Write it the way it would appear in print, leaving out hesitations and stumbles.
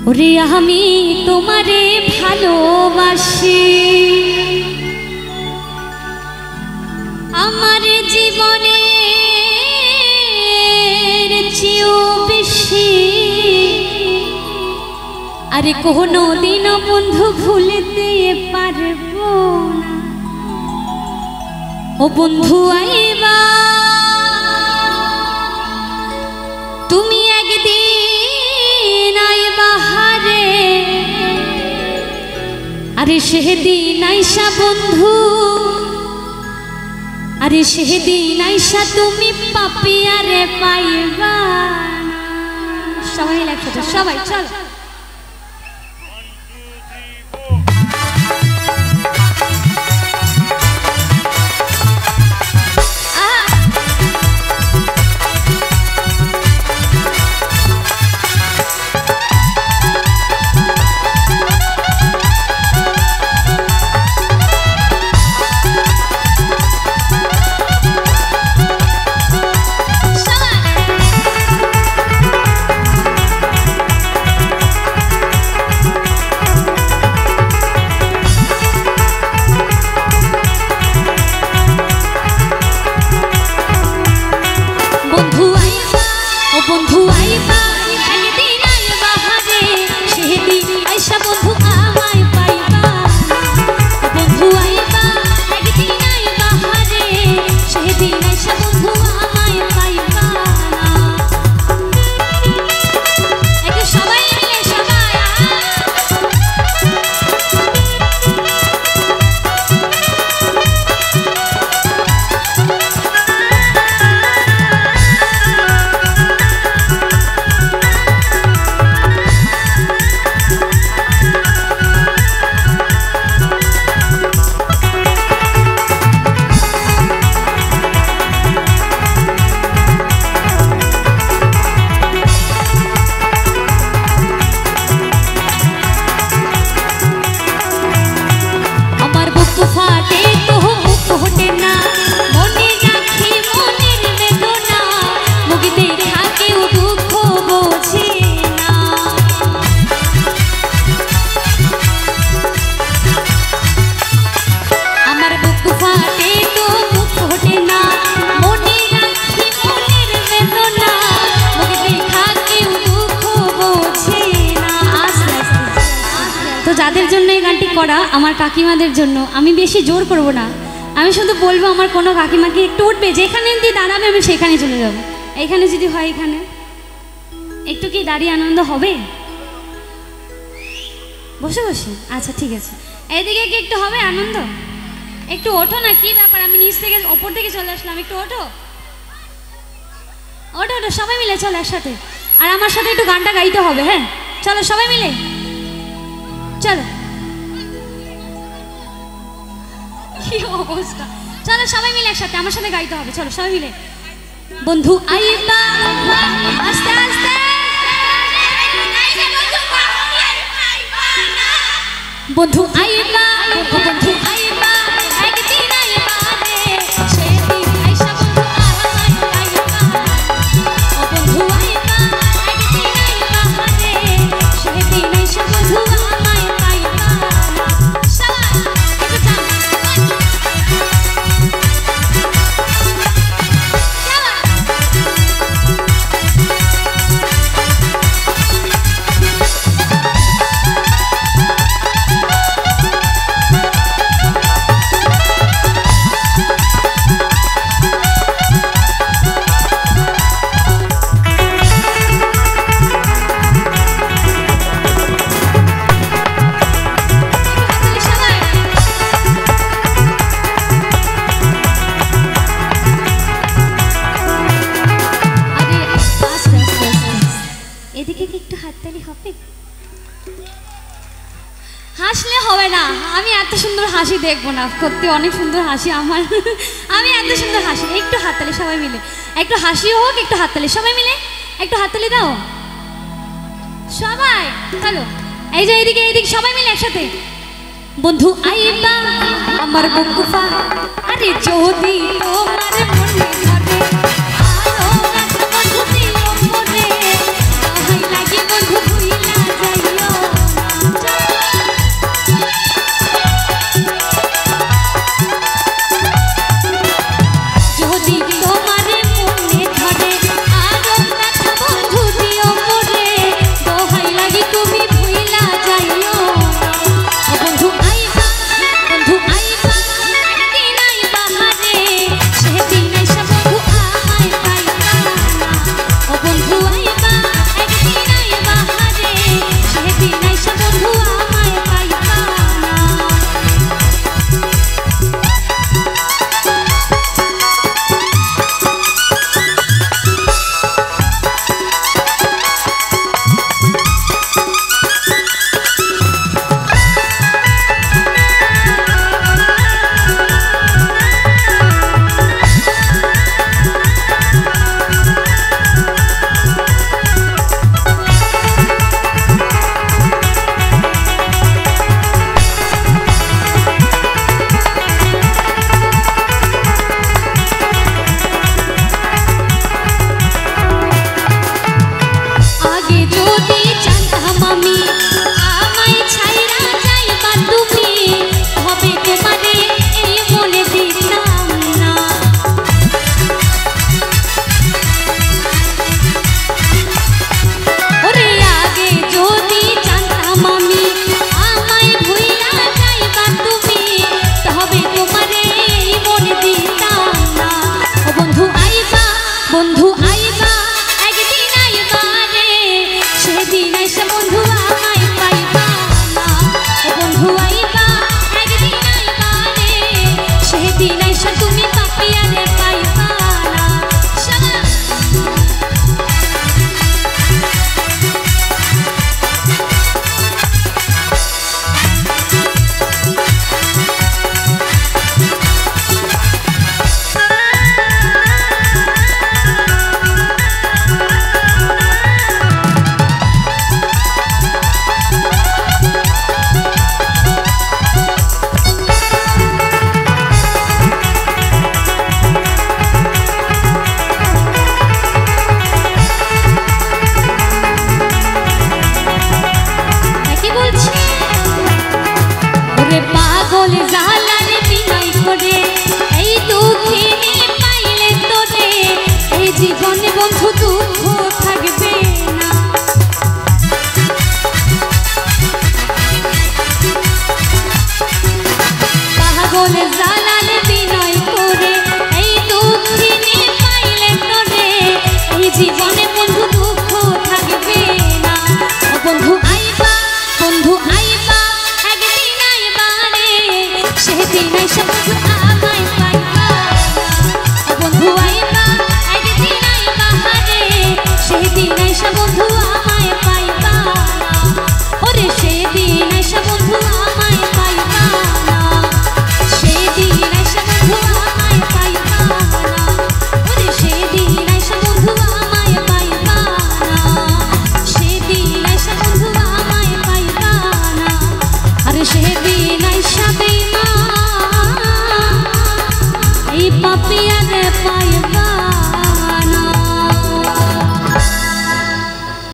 ওরে আমি তোমারে ভালোবাসি, আমার জীবনের চেয়েও বেশি। আরে কোনো দিনও বন্ধু ভুলতে পারবো না। ও বন্ধু আইবা তুমি একদিন আইবা হারে, আরে সেদিন আইসা বন্ধু, আরে সেদিন আইসা তুমি পাপিয়ারে পাইবা। সবাই লাগছে, সবাই চল। যাদের জন্য এই গানটি করা, আমার কাকিমাদের জন্য। আমি বেশি জোর করব না, আমি শুধু বলবো আমার কোনো কাকিমাকে একটু উঠবে, যেখানে দিয়ে দাঁড়াবে আমি সেখানে চলে যাব। এখানে যদি হয়, এখানে একটু কি দাঁড়িয়ে আনন্দ হবে? বসে বসে, আচ্ছা ঠিক আছে। এইদিকে কি একটু হবে আনন্দ? একটু ওঠো না, কি ব্যাপার? আমি নিচ থেকে ওপর থেকে চলে আসলাম, একটু ওঠো ওঠো ওঠো, সবাই মিলে চলো একসাথে। আর আমার সাথে একটু গানটা গাইতে হবে, হ্যাঁ চলো সবাই মিলে চলো। কি অবস্থা, চলো সবাই মিলে একসাথে আমার সাথে গাইতে হবে, চলো সবাই মিলে। বন্ধু আইবা আস্তে আস্তে, বন্ধু আইবা বন্ধু আইবা একদিন আইবা রে, সেদিন আইসা বন্ধু আইবা। ও বন্ধু আইবা একদিন আইবা রে, সেদিন আইসা বন্ধু আমায় পাইবা। সবাই একটু টান। এদিকে কি একটু হাততালি হবে? হাসলে হবে না, আমি এত সুন্দর হাসি দেখবো না, সত্যি অনেক সুন্দর হাসি আমার। আমি এত সুন্দর হাসি, একটু হাততালি সবাই মিলে, একটু হাসিও হোক, একটু হাততালি সবাই মিলে, একটু হাততালি দাও সবাই। চলো এই যে এইদিকে এইদিকে সবাই মিলে একসাথে। বন্ধু আইবা আমার বুকুফা, আরে যদি তোমার মনে ধরে আলো বন্ধু দিও মনে, তাই লাগে বন্ধু ভুইলা যাইও। কিসের